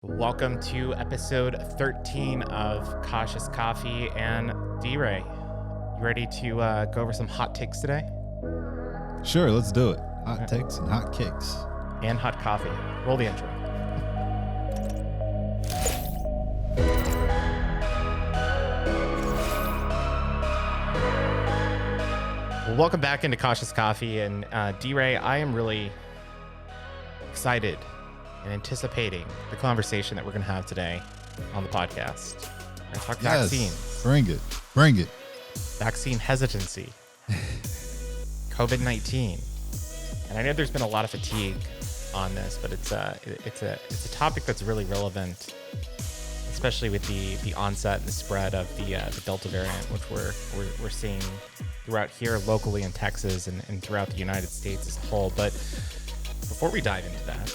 Welcome to episode 13 of Cautious Coffee and DeRae. You ready to go over some hot takes today? Sure, let's do it. Hot takes and hot cakes. And hot coffee. Roll the intro. Well, welcome back into Cautious Coffee and DeRae. I am really excited and anticipating the conversation that we're going to have today on the podcast. We're going to talk vaccines. Bring it. Vaccine hesitancy. COVID-19. And I know there's been a lot of fatigue on this, but it's a topic that's really relevant, especially with the onset and the spread of the Delta variant, which we're seeing throughout here locally in Texas and throughout the United States as a whole. But before we dive into that,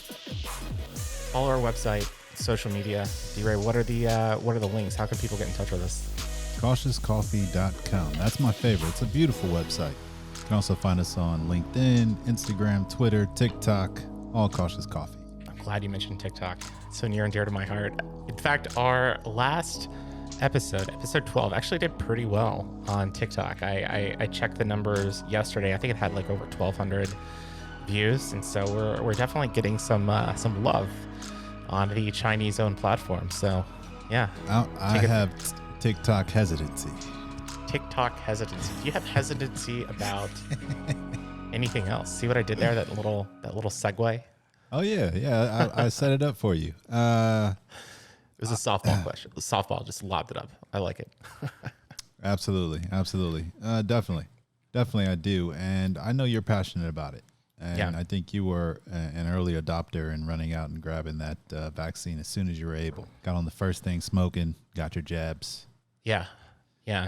follow our website, social media. DeRae, what are the links? How can people get in touch with us? CautiousCoffee.com. That's my favorite. It's a beautiful website. You can also find us on LinkedIn, Instagram, Twitter, TikTok, all Cautious Coffee. I'm glad you mentioned TikTok. It's so near and dear to my heart. In fact, our last episode 12, actually did pretty well on TikTok. I checked the numbers yesterday. I think it had like over 1,200 views, and so we're definitely getting some love on the Chinese-owned platform. So, yeah. I have TikTok hesitancy. TikTok hesitancy. Do you have hesitancy about anything else? See what I did there? That little segue. Oh yeah. I set it up for you. It was a softball question. The softball just lobbed it up. I like it. Absolutely. Definitely I do, and I know you're passionate about it. And yeah. I think you were an early adopter in running out and grabbing that vaccine as soon as you were able. Got on the first thing smoking, got your jabs. Yeah.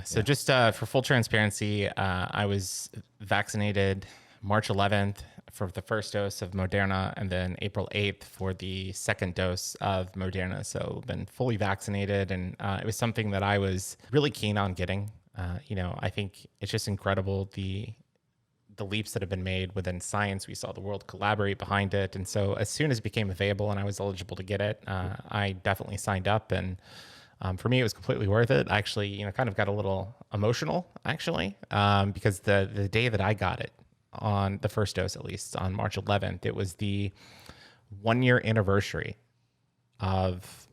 So just for full transparency, I was vaccinated March 11th for the first dose of Moderna, and then April 8th for the second dose of Moderna. So been fully vaccinated, and it was something that I was really keen on getting. I think it's just incredible the leaps that have been made within science. We saw the world collaborate behind it. And so as soon as it became available and I was eligible to get it, I definitely signed up. And for me, it was completely worth it. I actually, kind of got a little emotional, actually, because the day that I got it, on the first dose, at least on March 11th, it was the 1-year anniversary of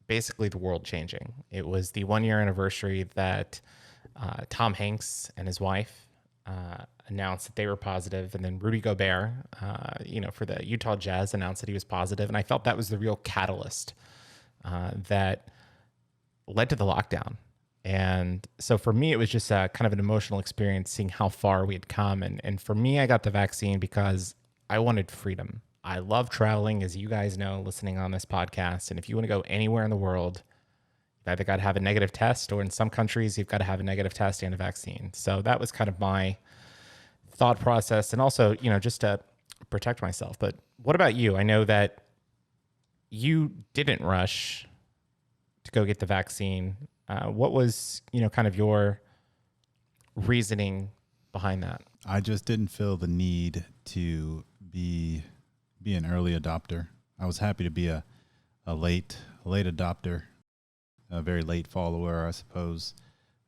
basically the world changing. It was the 1-year anniversary that Tom Hanks and his wife announced that they were positive, and then Rudy Gobert, for the Utah Jazz, announced that he was positive, and I felt that was the real catalyst that led to the lockdown. And so for me, it was just kind of an emotional experience seeing how far we had come. And for me, I got the vaccine because I wanted freedom. I love traveling, as you guys know, listening on this podcast. And if you want to go anywhere in the world, you've either got to have a negative test, or in some countries, you've got to have a negative test and a vaccine. So that was kind of my thought process, and also, just to protect myself. But what about you? I know that you didn't rush to go get the vaccine. What was, kind of your reasoning behind that? I just didn't feel the need to be an early adopter. I was happy to be a late adopter, a very late follower, I suppose.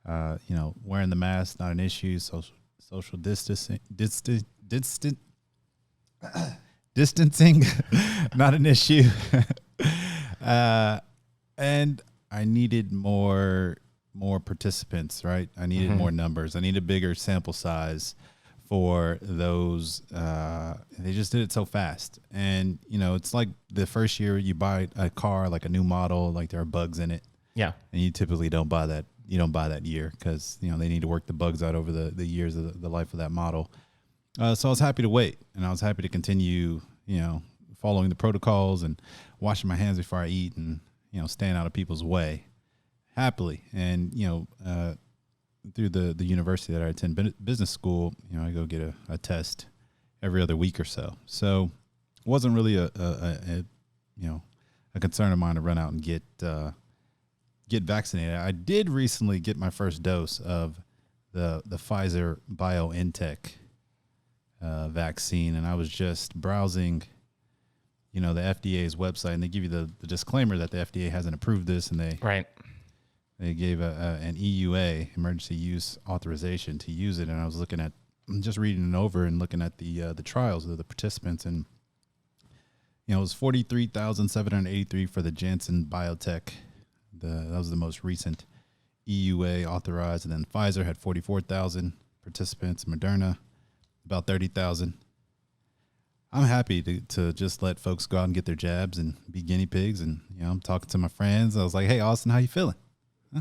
Wearing the mask, not an issue. Social distancing, not an issue. And I needed more participants, right? I needed more numbers. I needed a bigger sample size for those. They just did it so fast. And, it's like the first year you buy a car, like a new model, like there are bugs in it. Yeah. And you typically don't buy that. You don't buy that year because, they need to work the bugs out over the years of the life of that model. So I was happy to wait, and I was happy to continue, following the protocols and washing my hands before I eat and, staying out of people's way happily. And, through the university that I attend, business school, I go get a test every other week or so. So it wasn't really a concern of mine to run out and get vaccinated. I did recently get my first dose of the Pfizer BioNTech vaccine, and I was just browsing the FDA's website, and they give you the disclaimer that the FDA hasn't approved this, and they gave an EUA, emergency use authorization, to use it. And I was just reading it over and looking at the trials of the participants, and it was 43,783 for the Janssen Biotech. That was the most recent EUA authorized, and then Pfizer had 44,000 participants. Moderna about 30,000. I'm happy to just let folks go out and get their jabs and be guinea pigs. And I'm talking to my friends. I was like, "Hey, Austin, how you feeling? Huh?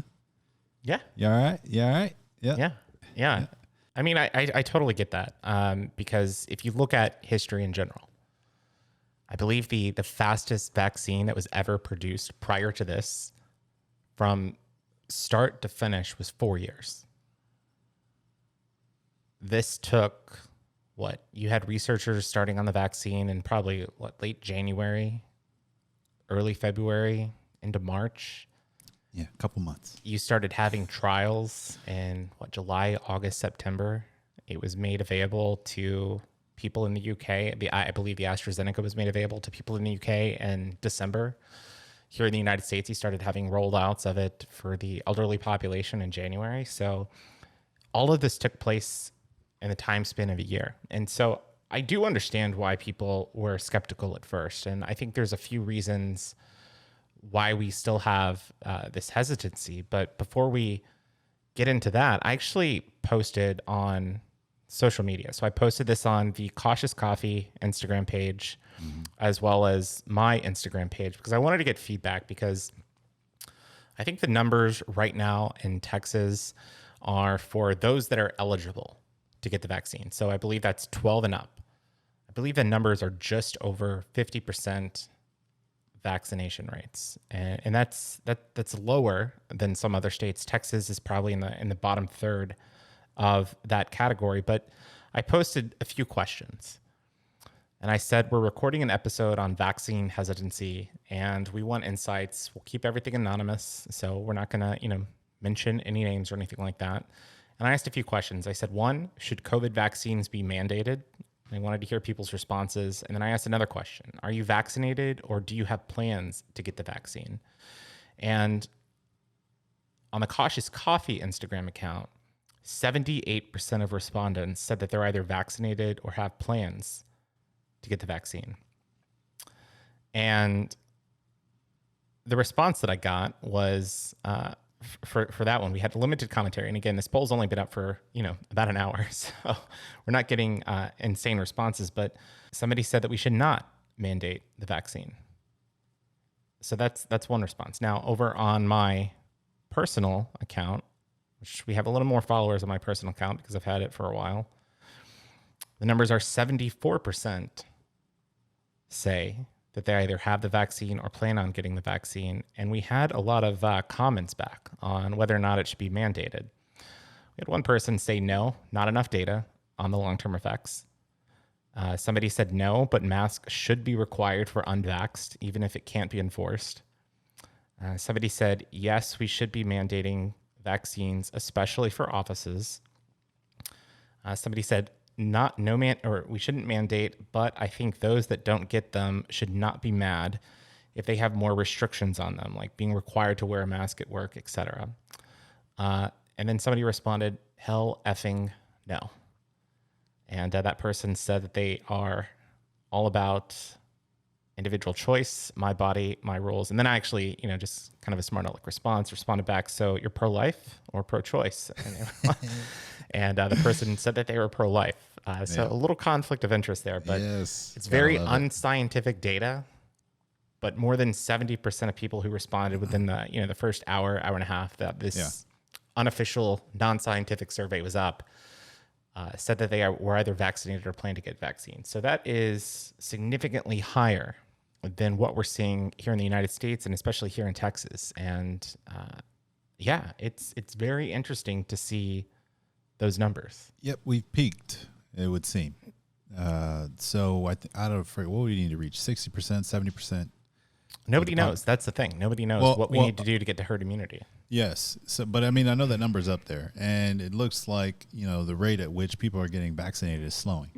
Yeah, you all right? You all right? Yeah. I mean, I totally get that, because if you look at history in general, I believe the fastest vaccine that was ever produced prior to this, from start to finish, was 4 years. This took, you had researchers starting on the vaccine in probably late January, early February into March. Yeah, a couple months. You started having trials in July, August, September. It was made available to people in the UK. I believe the AstraZeneca was made available to people in the UK in December. Here in the United States, you started having rollouts of it for the elderly population in January. So all of this took place in the time span of a year. And so I do understand why people were skeptical at first. And I think there's a few reasons why we still have this hesitancy. But before we get into that, I actually posted on social media. So I posted this on the Cautious Coffee Instagram page, as well as my Instagram page, because I wanted to get feedback, because I think the numbers right now in Texas are for those that are eligible to get the vaccine. So I believe that's 12 and up. I believe the numbers are just over 50% vaccination rates. And that's lower than some other states. Texas is probably in the bottom third of that category. But I posted a few questions, and I said, we're recording an episode on vaccine hesitancy, and we want insights. We'll keep everything anonymous, so we're not going to, mention any names or anything like that. And I asked a few questions. I said, one, should COVID vaccines be mandated? I wanted to hear people's responses. And then I asked another question. Are you vaccinated, or do you have plans to get the vaccine? And on the Cautious Coffee Instagram account, 78% of respondents said that they're either vaccinated or have plans to get the vaccine. And the response that I got was, for that one, we had limited commentary. And again, this poll's only been up for, about an hour. So we're not getting insane responses, but somebody said that we should not mandate the vaccine. So that's one response. Now, over on my personal account, which we have a little more followers on my personal account because I've had it for a while, the numbers are 74% say that they either have the vaccine or plan on getting the vaccine. And we had a lot of comments back on whether or not it should be mandated. We had one person say no, not enough data on the long-term effects. Somebody said no, but masks should be required for unvaxxed, even if it can't be enforced. Somebody said, yes, we should be mandating vaccines, especially for offices. Somebody said, we shouldn't mandate, but I think those that don't get them should not be mad if they have more restrictions on them, like being required to wear a mask at work, etc. And then somebody responded, hell effing no. And that person said that they are all about individual choice, my body, my rules. And then I actually, just kind of a smart aleck response, responded back, so you're pro-life or pro-choice? And the person said that they were pro-life. So a little conflict of interest there, but it's very unscientific data. But more than 70% of people who responded within the first hour and a half that this unofficial, non-scientific survey was up, said that they were either vaccinated or plan to get vaccines. So that is significantly higher than what we're seeing here in the United States, and especially here in Texas. And it's very interesting to see those numbers. Yep, we've peaked, it would seem. So out of what would we need to reach? 60%, 70%? Nobody knows. That's the thing. Nobody knows what we need to do to get to herd immunity. Yes. So, but I mean, I know that number's up there, and it looks like, the rate at which people are getting vaccinated is slowing.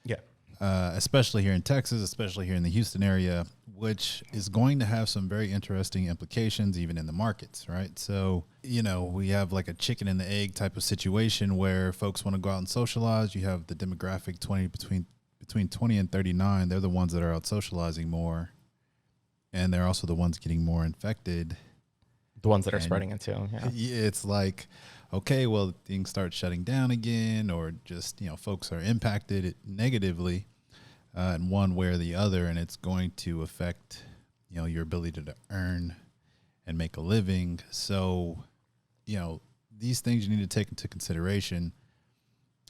Yeah. especially here in Texas, especially here in the Houston area, which is going to have some very interesting implications even in the markets, right? So, we have like a chicken and the egg type of situation where folks want to go out and socialize. You have the demographic between 20 and 39. They're the ones that are out socializing more, and they're also the ones getting more infected. The ones that are spreading it too. Yeah. It's like, okay, well, things start shutting down again, or just, folks are impacted negatively in one way or the other, and it's going to affect, your ability to earn and make a living. So, these things you need to take into consideration.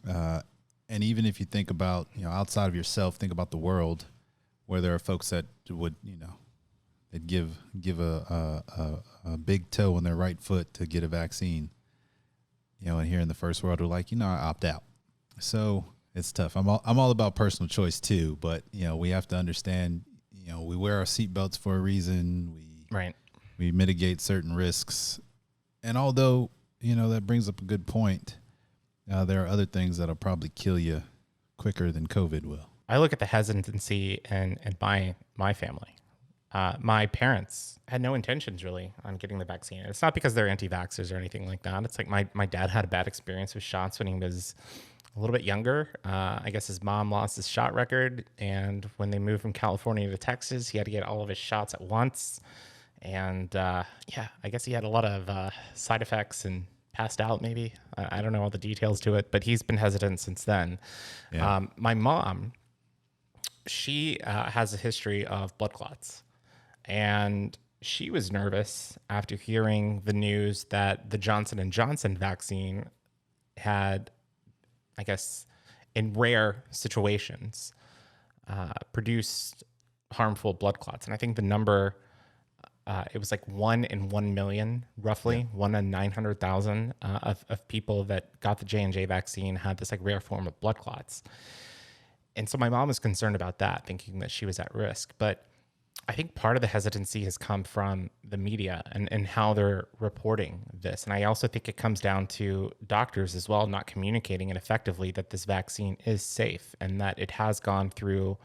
And even if you think about, outside of yourself, think about the world, where there are folks that would, they'd give a big toe on their right foot to get a vaccine. And here in the first world, we're like, I opt out. So it's tough. I'm all about personal choice too, but we have to understand, we wear our seatbelts for a reason. We mitigate certain risks, and although that brings up a good point, there are other things that'll probably kill you quicker than COVID will. I look at the hesitancy in my family. My parents had no intentions really on getting the vaccine. It's not because they're anti-vaxxers or anything like that. It's like my dad had a bad experience with shots when he was a little bit younger. I guess his mom lost his shot record, and when they moved from California to Texas, he had to get all of his shots at once. And I guess he had a lot of side effects and passed out maybe. I don't know all the details to it, but he's been hesitant since then. Yeah. My mom, she has a history of blood clots. And she was nervous after hearing the news that the Johnson & Johnson vaccine had, I guess, in rare situations, produced harmful blood clots. And I think the number, it was like 1 in 1 million, roughly, 1 in 900,000 of people that got the J&J vaccine had this like rare form of blood clots. And so my mom was concerned about that, thinking that she was at risk. But I think part of the hesitancy has come from the media and how they're reporting this. And I also think it comes down to doctors as well, not communicating it effectively that this vaccine is safe and that it has gone through,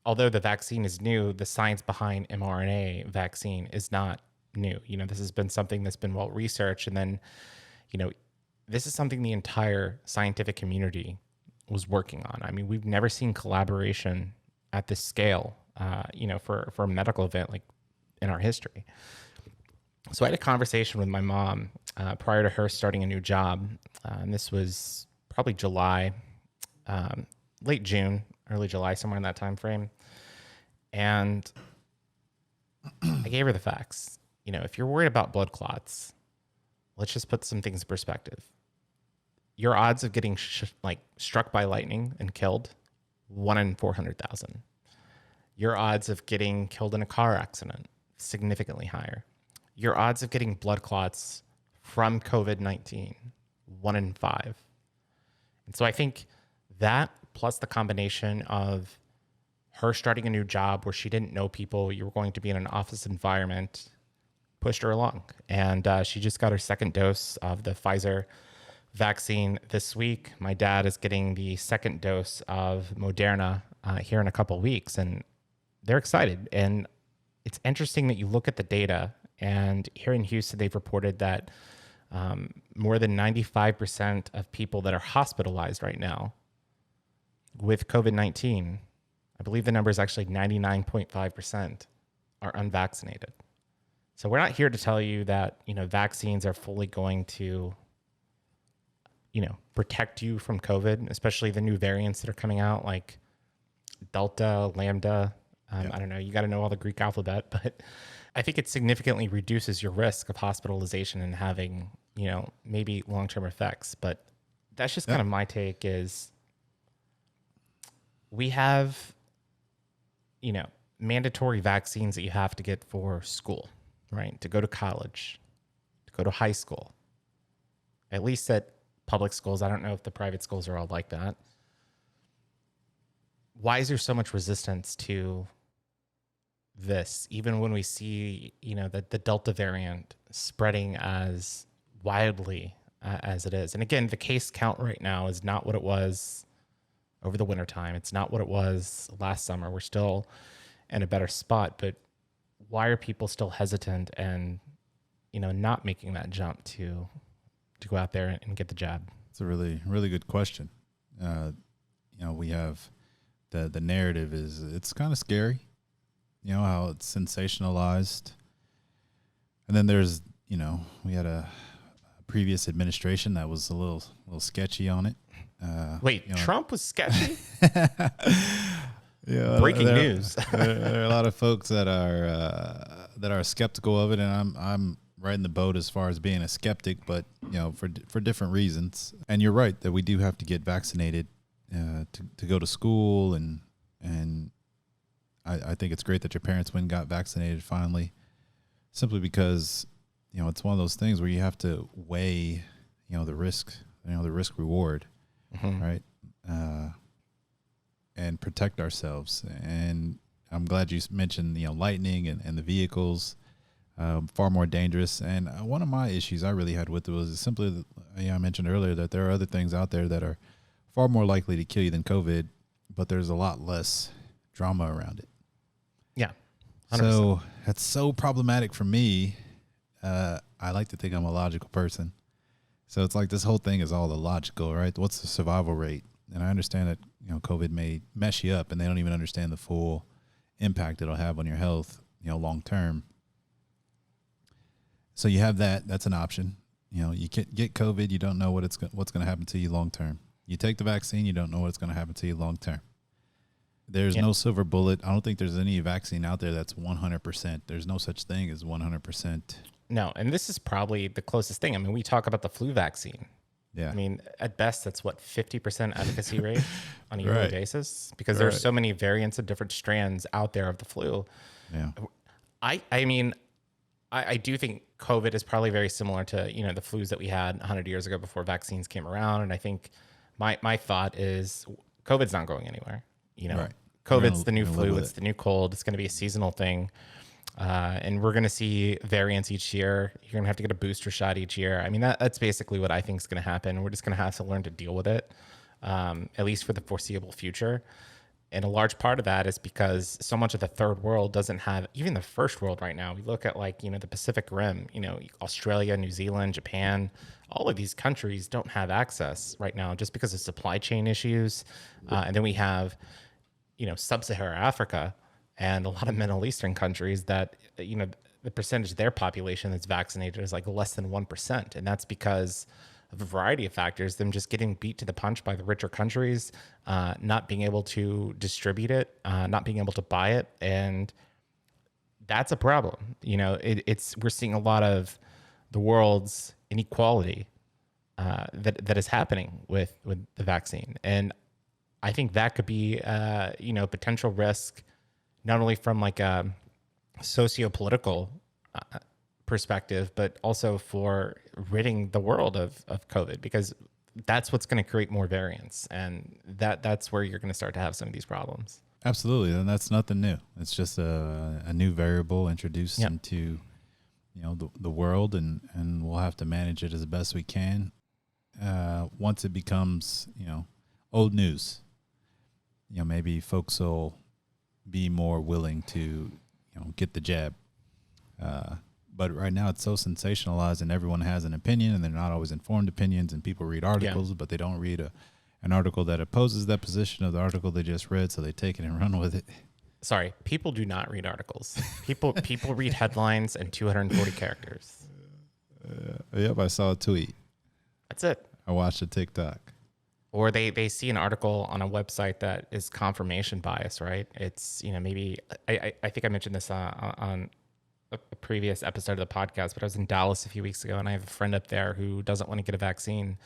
although the vaccine is new, the science behind mRNA vaccine is not new. This has been something that's been well researched. And then, this is something the entire scientific community was working on. I mean, we've never seen collaboration at this scale, for a medical event like in our history. So I had a conversation with my mom prior to her starting a new job. And this was probably July, late June, early July, somewhere in that time frame. And I gave her the facts. If you're worried about blood clots, let's just put some things in perspective. Your odds of getting struck by lightning and killed, 1 in 400,000. Your odds of getting killed in a car accident, significantly higher. Your odds of getting blood clots from COVID-19, 1 in 5. And so I think that plus the combination of her starting a new job where she didn't know people, you were going to be in an office environment, pushed her along. And she just got her second dose of the Pfizer vaccine this week. My dad is getting the second dose of Moderna here in a couple of weeks, and they're excited. And it's interesting that you look at the data, and here in Houston, they've reported that more than 95% of people that are hospitalized right now with COVID-19, I believe the number is actually 99.5%, are unvaccinated. So we're not here to tell you that, vaccines are fully going to, protect you from COVID, especially the new variants that are coming out like Delta, Lambda. I don't know. You got to know all the Greek alphabet, but I think it significantly reduces your risk of hospitalization and having, maybe long-term effects. But that's just kind of my take is we have, mandatory vaccines that you have to get for school, right? To go to college, to go to high school, at least at public schools. I don't know if the private schools are all like that. Why is there so much resistance to this, even when we see, the Delta variant spreading as widely as it is? And again, the case count right now is not what it was over the wintertime. It's not what it was last summer. We're still in a better spot, but why are people still hesitant and, not making that jump to go out there and get the jab? It's a really, really good question. We have the narrative it's kind of scary, how it's sensationalized. And then there's, we had a previous administration that was a little sketchy on it. Wait, Trump was sketchy? Yeah, breaking news. There are a lot of folks that are skeptical of it, and I'm right in the boat as far as being a skeptic, but for different reasons. And you're right that we do have to get vaccinated to go to school, and I think it's great that your parents went and got vaccinated finally, simply because it's one of those things where you have to weigh the risk reward, right? And protect ourselves. And I'm glad you mentioned lightning and the vehicles, far more dangerous. And one of my issues I really had with it was simply I mentioned earlier that there are other things out there that are far more likely to kill you than COVID, but there's a lot less drama around it. Yeah, 100%. So that's so problematic for me. I like to think I'm a logical person. So it's like this whole thing is all illogical, right? What's the survival rate? And I understand that, COVID may mess you up and they don't even understand the full impact it'll have on your health, long term. So you have that. That's an option. You can get COVID. You don't know what's going to happen to you long term. You take the vaccine. You don't know what's going to happen to you long term. There's no silver bullet. I don't think there's any vaccine out there that's 100%. There's no such thing as 100%. No, and this is probably the closest thing. I mean, we talk about the flu vaccine. Yeah. I mean, at best, that's 50% efficacy rate on a yearly Right. basis, because there's so many variants of different strands out there of the flu. Yeah. I mean, I do think COVID is probably very similar to, the flus that we had 100 years ago before vaccines came around. And I think my thought is COVID's not going anywhere. Right. COVID's the new live flu. with It's the new cold. It's going to be a seasonal thing. And we're going to see variants each year. You're going to have to get a booster shot each year. I mean, that's basically what I think is going to happen. We're just going to have to learn to deal with it, at least for the foreseeable future. And a large part of that is because so much of the third world doesn't have, even the first world right now. We look at the Pacific Rim, Australia, New Zealand, Japan, all of these countries don't have access right now just because of supply chain issues. And then we have, sub-Saharan Africa and a lot of Middle Eastern countries that, the percentage of their population that's vaccinated is like less than 1%. And that's because of a variety of factors, them just getting beat to the punch by the richer countries, not being able to distribute it, not being able to buy it. And that's a problem. We're seeing a lot of the world's inequality that is happening with the vaccine. And I think that could be, potential risk, not only from like a socio-political perspective, but also for ridding the world of COVID, because that's what's going to create more variants. And that's where you're going to start to have some of these problems. Absolutely. And that's nothing new. It's just a new variable introduced into, the world, and we'll have to manage it as best we can. Once it becomes, old news, maybe folks will be more willing to, get the jab. But right now it's so sensationalized and everyone has an opinion, and they're not always informed opinions, and people read articles, but they don't read an article that opposes that position of the article they just read. So they take it and run with it. Sorry, people do not read articles. People read headlines and 240 characters. Yep. I saw a tweet. That's it. I watched a TikTok. Or they see an article on a website that is confirmation bias, right? It's, maybe, I think I mentioned this on a previous episode of the podcast, but I was in Dallas a few weeks ago, and I have a friend up there who doesn't want to get a vaccine,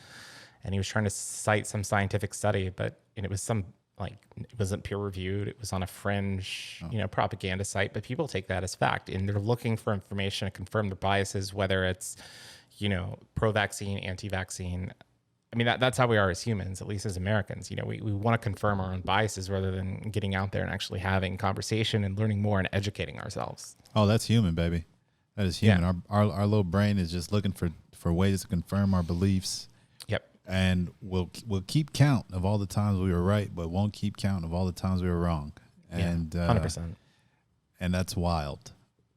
and he was trying to cite some scientific study, but it was it wasn't peer reviewed. It was on a fringe, propaganda site, but people take that as fact, and they're looking for information to confirm their biases, whether it's, pro-vaccine, anti-vaccine. I mean, that's how we are as humans, at least as Americans. We want to confirm our own biases rather than getting out there and actually having conversation and learning more and educating ourselves. Oh, that's human, baby. That is human. Yeah. Our little brain is just looking for ways to confirm our beliefs. Yep. and we'll keep count of all the times we were right, but won't keep count of all the times we were wrong. And 100%. And that's wild.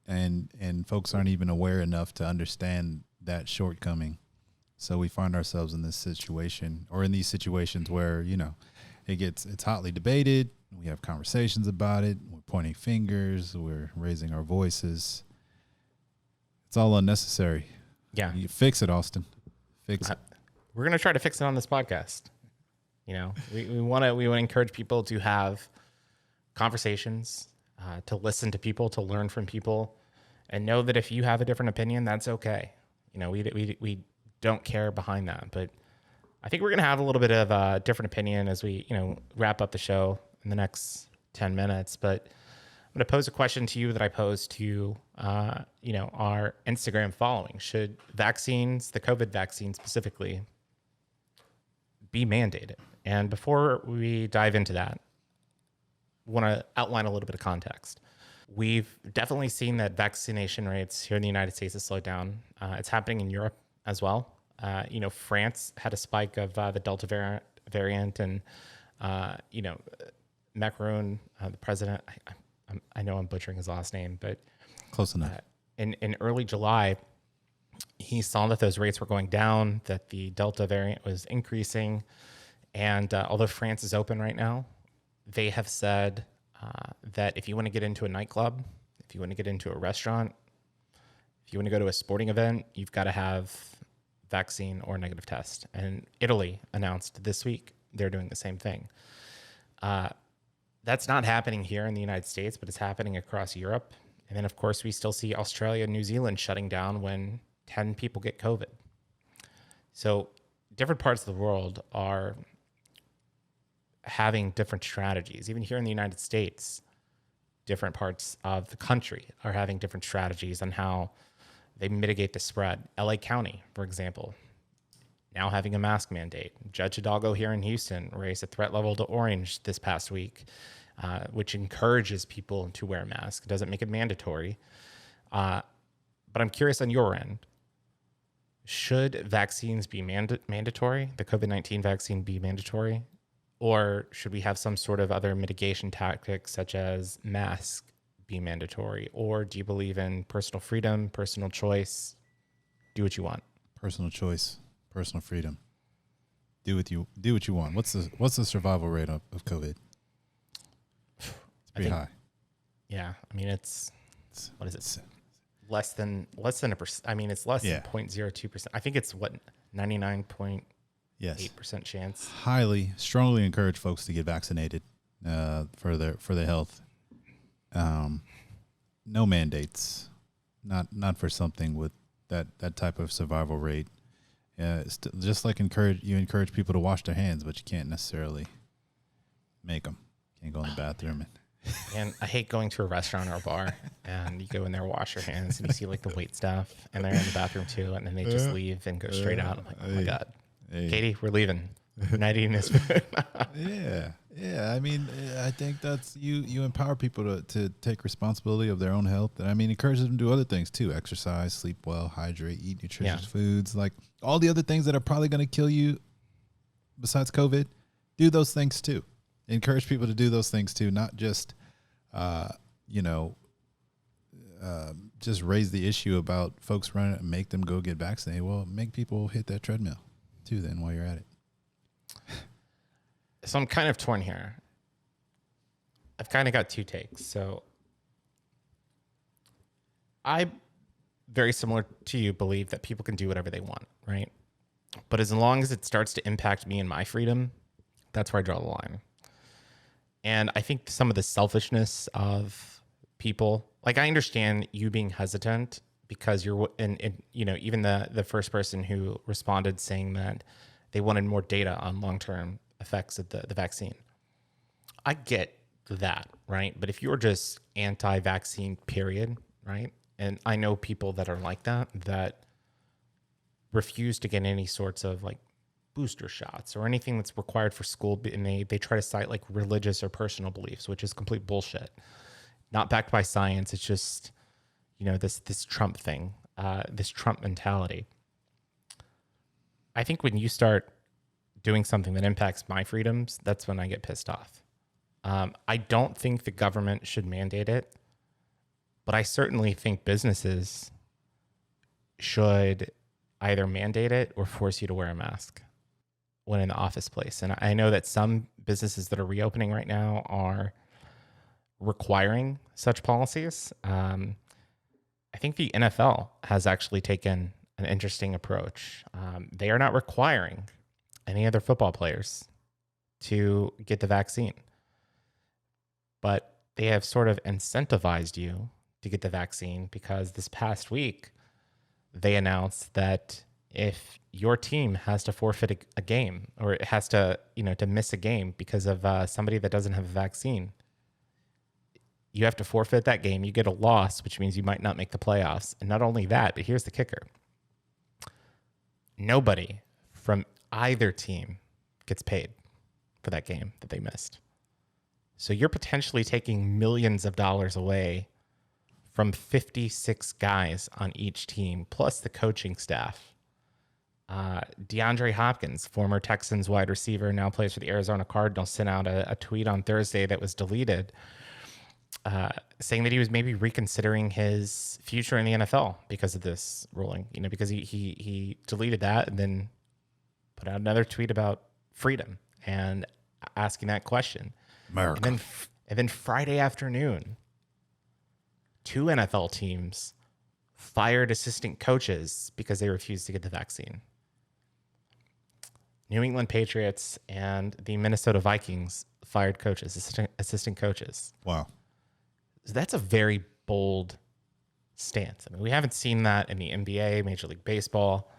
And folks aren't even aware enough to understand that shortcoming. So we find ourselves in this situation, or in these situations where, you know, it's hotly debated. We have conversations about it. We're pointing fingers. We're raising our voices. It's all unnecessary. Yeah. You fix it, Austin. Fix it. We're going to try to fix it on this podcast. You know, we want to encourage people to have conversations, to listen to people, to learn from people, and know that if you have a different opinion, that's okay. You know, we don't care behind that, but I think we're going to have a little bit of a different opinion as we, you know, wrap up the show in the next 10 minutes. But I'm going to pose a question to you that I posed to, you know, our Instagram following. Should vaccines, the COVID vaccine specifically, be mandated? And before we dive into that, I want to outline a little bit of context. We've definitely seen that vaccination rates here in the United States has slowed down. It's happening in Europe as well. You know, France had a spike of the Delta variant, and you know, Macron, the president, I know I'm butchering his last name, but close enough. In early July, he saw that those rates were going down, that the Delta variant was increasing, and although France is open right now, they have said that if you want to get into a nightclub, if you want to get into a restaurant, if you want to go to a sporting event, you've got to have vaccine or negative test. And Italy announced this week they're doing the same thing. That's not happening here in the United States, but it's happening across Europe. And then, of course, we still see Australia and New Zealand shutting down when 10 people get COVID. So different parts of the world are having different strategies. Even here in the United States, different parts of the country are having different strategies on how they mitigate the spread. LA County, for example, now having a mask mandate. Judge Hidalgo here in Houston raised the threat level to orange this past week, which encourages people to wear a mask. It doesn't make it mandatory. But I'm curious on your end. Should vaccines be mandatory, the COVID-19 vaccine be mandatory? Or should we have some sort of other mitigation tactics such as mask be mandatory? Or do you believe in personal freedom, personal choice? Do what you want. Personal choice, personal freedom. Do what you want. What's the survival rate of COVID? It's pretty high. Yeah, I mean it's what is it? Less than a percent. I mean it's less than 0.02%. I think it's 99.8% chance. Highly, strongly encourage folks to get vaccinated for their health. No mandates, not for something with that type of survival rate. It's just like encourage people to wash their hands, but you can't necessarily make them. Can't go in the bathroom And I hate going to a restaurant or a bar and you go in there, wash your hands, and you see like the wait staff and they're in the bathroom too, and then they just leave and go straight out. I'm like, oh my God. Katie, we're leaving. We're not eating this food. Yeah. I mean, I think that's you empower people to take responsibility of their own health. And I mean, encourage them to do other things too: exercise, sleep well, hydrate, eat nutritious foods, like all the other things that are probably going to kill you besides COVID. Do those things too. Encourage people to do those things too, not just, just raise the issue about folks running and make them go get vaccinated. Well, make people hit that treadmill too then while you're at it. So I'm kind of torn here. I've kind of got two takes. So I, very similar to you, believe that people can do whatever they want, right? But as long as it starts to impact me and my freedom, that's where I draw the line. And I think some of the selfishness of people, like I understand you being hesitant because you're, and even the first person who responded saying that they wanted more data on long-term effects of the vaccine. I get that, right? But if you're just anti-vaccine, period, right? And I know people that are like that refuse to get any sorts of like booster shots or anything that's required for school, and they try to cite like religious or personal beliefs, which is complete bullshit. Not backed by science. It's just, this Trump thing, this Trump mentality. I think when you start doing something that impacts my freedoms, that's when I get pissed off. I don't think the government should mandate it, but I certainly think businesses should either mandate it or force you to wear a mask when in the office place. And I know that some businesses that are reopening right now are requiring such policies. I think the NFL has actually taken an interesting approach. They are not requiring any other football players to get the vaccine, but they have sort of incentivized you to get the vaccine because this past week they announced that if your team has to forfeit a game, or it has to, to miss a game because of somebody that doesn't have a vaccine, you have to forfeit that game. You get a loss, which means you might not make the playoffs. And not only that, but here's the kicker. Nobody from either team gets paid for that game that they missed. So you're potentially taking millions of dollars away from 56 guys on each team, plus the coaching staff. DeAndre Hopkins, former Texans wide receiver, now plays for the Arizona Cardinals, sent out a tweet on Thursday that was deleted, saying that he was maybe reconsidering his future in the NFL because of this ruling. Because he deleted that and then put out another tweet about freedom and asking that question. America. And then Friday afternoon, 2 NFL teams fired assistant coaches because they refused to get the vaccine. New England Patriots and the Minnesota Vikings fired coaches, assistant coaches. Wow. So that's a very bold stance. I mean, we haven't seen that in the NBA, Major League Baseball.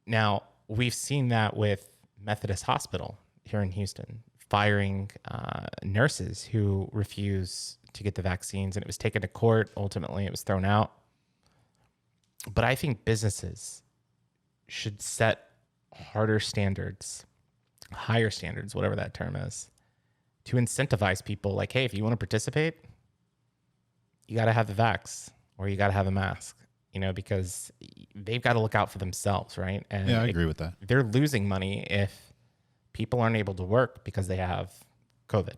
Now, we've seen that with Methodist Hospital here in Houston, firing nurses who refuse to get the vaccines, and it was taken to court. Ultimately, it was thrown out. But I think businesses should set harder standards, higher standards, whatever that term is, to incentivize people. Like, hey, if you want to participate, you got to have the vax or you got to have a mask, because they've got to look out for themselves, right? And yeah, I agree with that. They're losing money if people aren't able to work because they have COVID.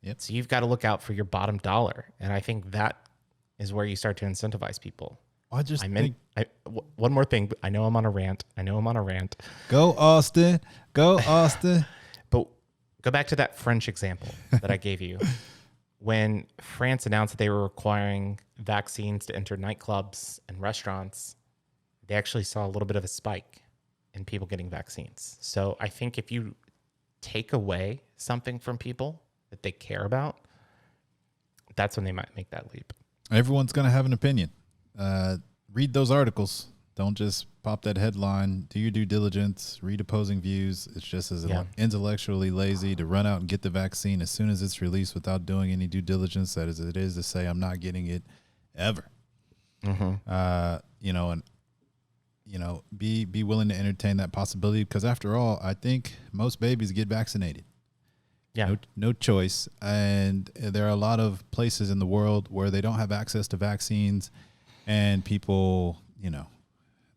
Yep. So you've got to look out for your bottom dollar. And I think that is where you start to incentivize people. One more thing. I know I'm on a rant. Go Austin. Go Austin. But go back to that French example that I gave you. When France announced that they were requiring vaccines to enter nightclubs and restaurants, they actually saw a little bit of a spike in people getting vaccines. So I think if you take away something from people that they care about, that's when they might make that leap. Everyone's going to have an opinion. Read those articles. Don't just pop that headline. Do your due diligence. Read opposing views. It's just as intellectually lazy to run out and get the vaccine as soon as it's released without doing any due diligence as it is to say I'm not getting it ever. Mm-hmm. Be willing to entertain that possibility, because after all, I think most babies get vaccinated. Yeah. No choice. And there are a lot of places in the world where they don't have access to vaccines, and people,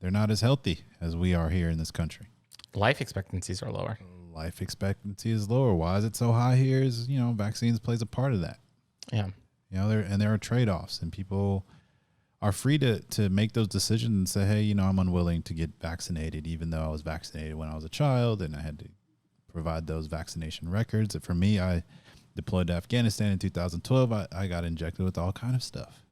they're not as healthy as we are here in this country. Life expectancies are lower. Life expectancy is lower. Why is it so high here? Is, vaccines plays a part of that. Yeah. There are trade-offs, and people are free to make those decisions and say, hey, I'm unwilling to get vaccinated, even though I was vaccinated when I was a child and I had to provide those vaccination records. And for me, I deployed to Afghanistan in 2012. I got injected with all kind of stuff.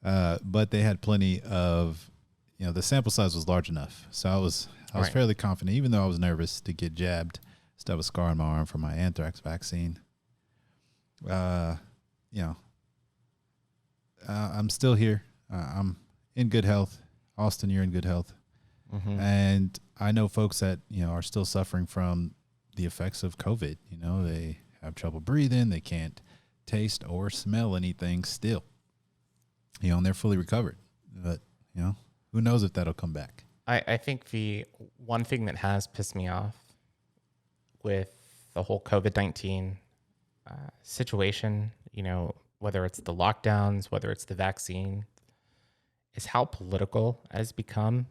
But they had plenty of, the sample size was large enough. So I was fairly confident, even though I was nervous to get jabbed. Still have a scar on my arm from my anthrax vaccine. I'm still here. I'm in good health. Austin, you're in good health. Mm-hmm. And I know folks that, are still suffering from the effects of COVID. They have trouble breathing. They can't taste or smell anything still. And they're fully recovered. But, who knows if that'll come back. I think the one thing that has pissed me off with the whole COVID-19 situation, whether it's the lockdowns, whether it's the vaccine, is how political it has become.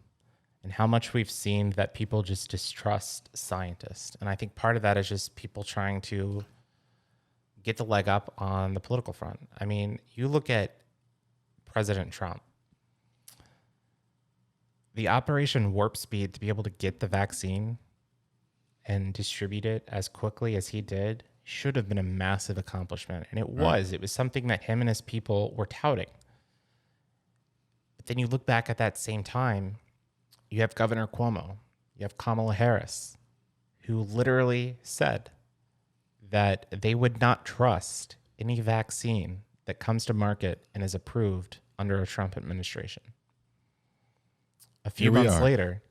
and how much we've seen that people just distrust scientists. And I think part of that is just people trying to get the leg up on the political front. I mean, you look at President Trump, the Operation Warp Speed to be able to get the vaccine and distribute it as quickly as he did should have been a massive accomplishment. And it was. It was something that him and his people were touting. But then you look back at that same time, you have Governor Cuomo, you have Kamala Harris, who literally said that they would not trust any vaccine that comes to market and is approved under a Trump administration. A few months later,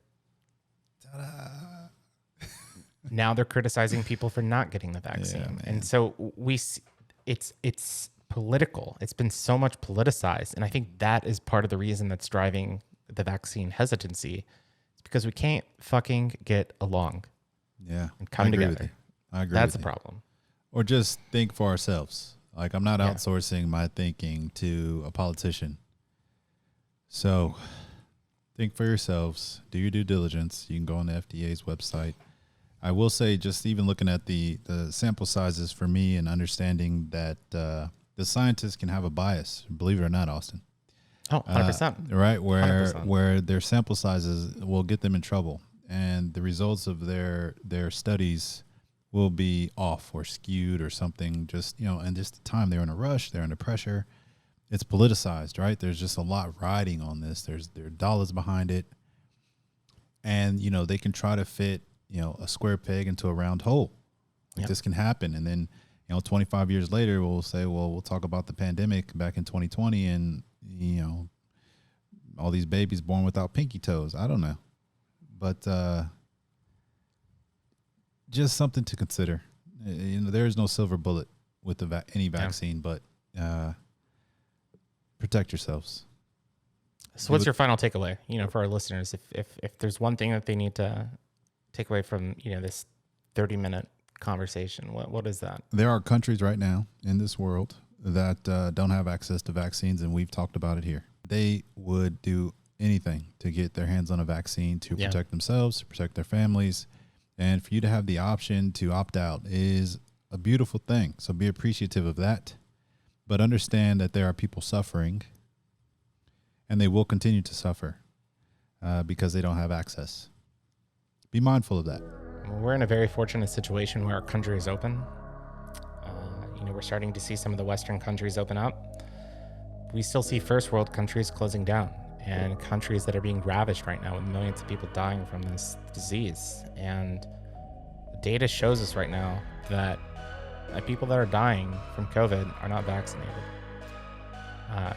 now they're criticizing people for not getting the vaccine. And so we see it's political. It's been so much politicized. And I think that is part of the reason that's driving the vaccine hesitancy. It's because we can't fucking get along. Yeah. And come together. I agree. That's a problem. Or just think for ourselves. Like, I'm not outsourcing my thinking to a politician. So think for yourselves. Do your due diligence. You can go on the FDA's website. I will say, just even looking at the sample sizes for me and understanding that the scientists can have a bias, believe it or not, Austin. Oh, 100%. Right, where 100%. where their sample sizes will get them in trouble, and the results of their studies will be off or skewed or something. Just, and just the time they're in a rush, they're under pressure. It's politicized, right? There's just a lot riding on this. There are dollars behind it, and they can try to fit a square peg into a round hole. Like, this can happen, and then 25 years later, we'll say, well, we'll talk about the pandemic back in 2020, and all these babies born without pinky toes. I don't know, but just something to consider. There is no silver bullet with any vaccine, but protect yourselves. So what's your final takeaway, for our listeners? If there's one thing that they need to take away from, this 30-minute conversation, what is that? There are countries right now in this world that don't have access to vaccines, and we've talked about it here. They would do anything to get their hands on a vaccine to protect themselves, to protect their families. And for you to have the option to opt out is a beautiful thing. So be appreciative of that, but understand that there are people suffering, and they will continue to suffer because they don't have access. Be mindful of that. We're in a very fortunate situation where our country is open. We're starting to see some of the Western countries open up. We still see first world countries closing down, and countries that are being ravaged right now with millions of people dying from this disease. And the data shows us right now that people that are dying from COVID are not vaccinated.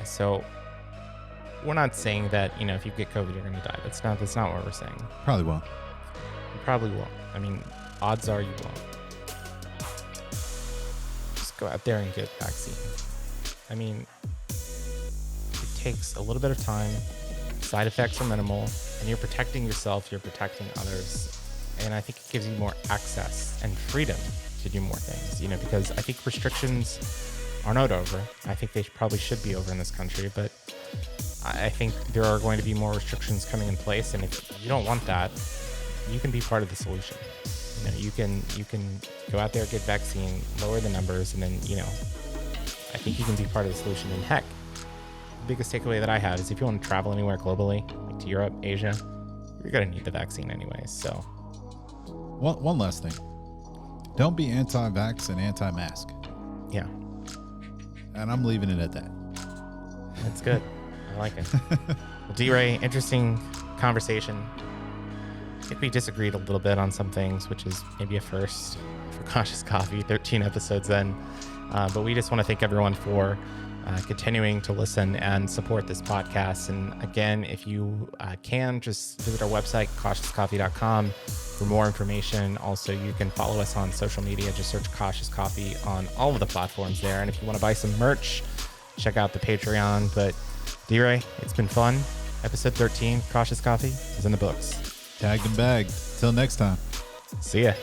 So we're not saying that, if you get COVID, you're going to die. That's not what we're saying. Probably won't. You probably won't. I mean, odds are you won't. Just go out there and get a vaccine. I mean, it takes a little bit of time. Side effects are minimal, and you're protecting yourself, you're protecting others. And I think it gives you more access and freedom to do more things, because I think restrictions are not over. I think they probably should be over in this country, but I think there are going to be more restrictions coming in place. And if you don't want that, you can be part of the solution. You can go out there, get vaccine, lower the numbers, and then, I think you can be part of the solution. And heck, the biggest takeaway that I had is if you want to travel anywhere globally, like to Europe, Asia, you're going to need the vaccine anyways. So one last thing. Don't be anti-vax and anti-mask. Yeah. And I'm leaving it at that. That's good. I like it. Well, DeRae, interesting conversation. I think we disagreed a little bit on some things, which is maybe a first for Cautious Coffee, 13 episodes in. But we just want to thank everyone for continuing to listen and support this podcast. And again, if you can, just visit our website, cautiouscoffee.com, for more information. Also, you can follow us on social media. Just search Cautious Coffee on all of the platforms there. And if you want to buy some merch, check out the Patreon. But DeRae, it's been fun. Episode 13, Cautious Coffee, is in the books. Tagged and bagged. Till next time. See ya.